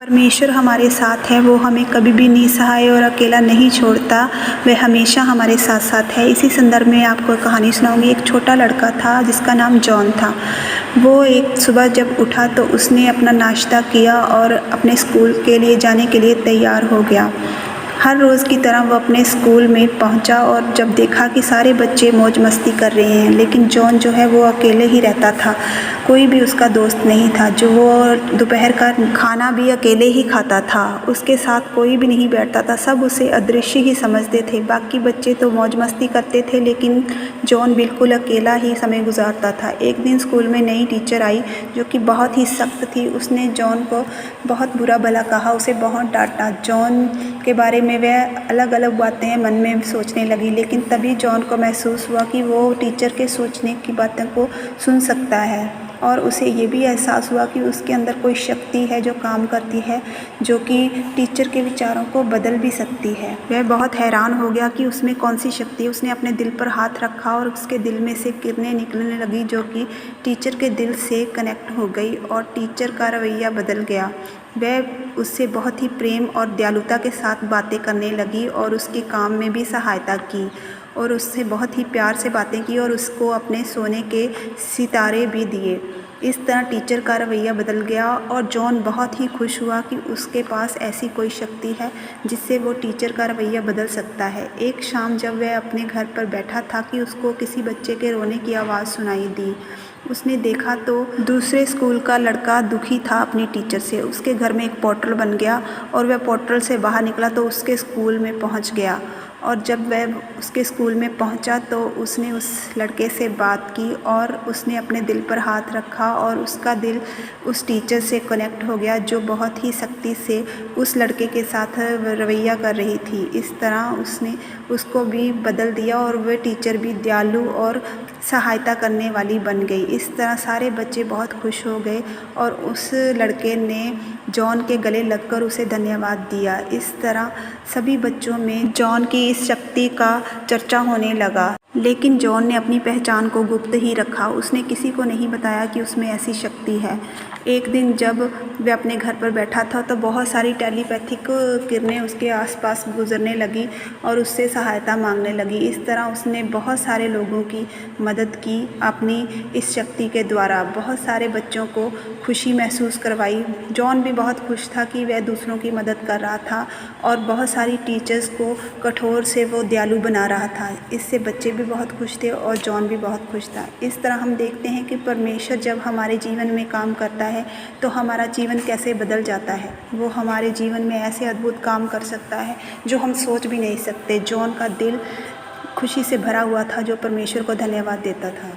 परमेश्वर हमारे साथ है, वो हमें कभी भी निसहाय और अकेला नहीं छोड़ता, वह हमेशा हमारे साथ साथ है। इसी संदर्भ में आपको कहानी सुनाऊंगी। एक छोटा लड़का था जिसका नाम जॉन था। वो एक सुबह जब उठा तो उसने अपना नाश्ता किया और अपने स्कूल के लिए जाने के लिए तैयार हो गया। हर रोज़ की तरह वो अपने स्कूल में पहुंचा और जब देखा कि सारे बच्चे मौज मस्ती कर रहे हैं, लेकिन जॉन जो है वो अकेले ही रहता था। कोई भी उसका दोस्त नहीं था। जो वो दोपहर का खाना भी अकेले ही खाता था, उसके साथ कोई भी नहीं बैठता था। सब उसे अदृश्य ही समझते थे। बाकी बच्चे तो मौज मस्ती करते थे, लेकिन जॉन बिल्कुल अकेला ही समय गुजारता था। एक दिन स्कूल में नई टीचर आई जो कि बहुत ही सख्त थी। उसने जॉन को बहुत बुरा भला कहा, उसे बहुत डांटा। जॉन के बारे में वह अलग अलग बातें मन में सोचने लगी, लेकिन तभी जॉन को महसूस हुआ कि वो टीचर के सोचने की बातों को सुन सकता है और उसे ये भी एहसास हुआ कि उसके अंदर कोई शक्ति है जो काम करती है, जो कि टीचर के विचारों को बदल भी सकती है। वह बहुत हैरान हो गया कि उसमें कौन सी शक्ति है। उसने अपने दिल पर हाथ रखा और उसके दिल में से किरणें निकलने लगी जो कि टीचर के दिल से कनेक्ट हो गई और टीचर का रवैया बदल गया। वह उससे बहुत ही प्रेम और दयालुता के साथ बातें करने लगी और उसके काम में भी सहायता की और उससे बहुत ही प्यार से बातें की और उसको अपने सोने के सितारे भी दिए। इस तरह टीचर का रवैया बदल गया और जॉन बहुत ही खुश हुआ कि उसके पास ऐसी कोई शक्ति है जिससे वो टीचर का रवैया बदल सकता है। एक शाम जब वह अपने घर पर बैठा था कि उसको किसी बच्चे के रोने की आवाज़ सुनाई दी। उसने देखा तो दूसरे स्कूल का लड़का दुखी था अपनी टीचर से। उसके घर में एक पोर्टल बन गया और वह पोर्टल से बाहर निकला तो उसके स्कूल में पहुंच गया। और जब वह उसके स्कूल में पहुंचा तो उसने उस लड़के से बात की और उसने अपने दिल पर हाथ रखा और उसका दिल उस टीचर से कनेक्ट हो गया जो बहुत ही सख्ती से उस लड़के के साथ रवैया कर रही थी। इस तरह उसने उसको भी बदल दिया और वह टीचर भी दयालु और सहायता करने वाली बन गई। इस तरह सारे बच्चे बहुत खुश हो गए और उस लड़के ने जॉन के गले लगकर उसे धन्यवाद दिया। इस तरह सभी बच्चों में जॉन की इस शक्ति का चर्चा होने लगा, लेकिन जॉन ने अपनी पहचान को गुप्त ही रखा। उसने किसी को नहीं बताया कि उसमें ऐसी शक्ति है। एक दिन जब वह अपने घर पर बैठा था तो बहुत सारी टेलीपैथिक किरणें उसके आसपास गुजरने लगी और उससे सहायता मांगने लगी। इस तरह उसने बहुत सारे लोगों की मदद की अपनी इस शक्ति के द्वारा। बहुत सारे बच्चों को खुशी महसूस करवाई। जॉन भी बहुत खुश था कि वह दूसरों की मदद कर रहा था और बहुत सारी टीचर्स को कठोर से वो दयालु बना रहा था। इससे बच्चे भी बहुत खुश थे और जॉन भी बहुत खुश था। इस तरह हम देखते हैं कि परमेश्वर जब हमारे जीवन में काम करता है तो हमारा जीवन कैसे बदल जाता है। वो हमारे जीवन में ऐसे अद्भुत काम कर सकता है जो हम सोच भी नहीं सकते। जॉन का दिल खुशी से भरा हुआ था जो परमेश्वर को धन्यवाद देता था।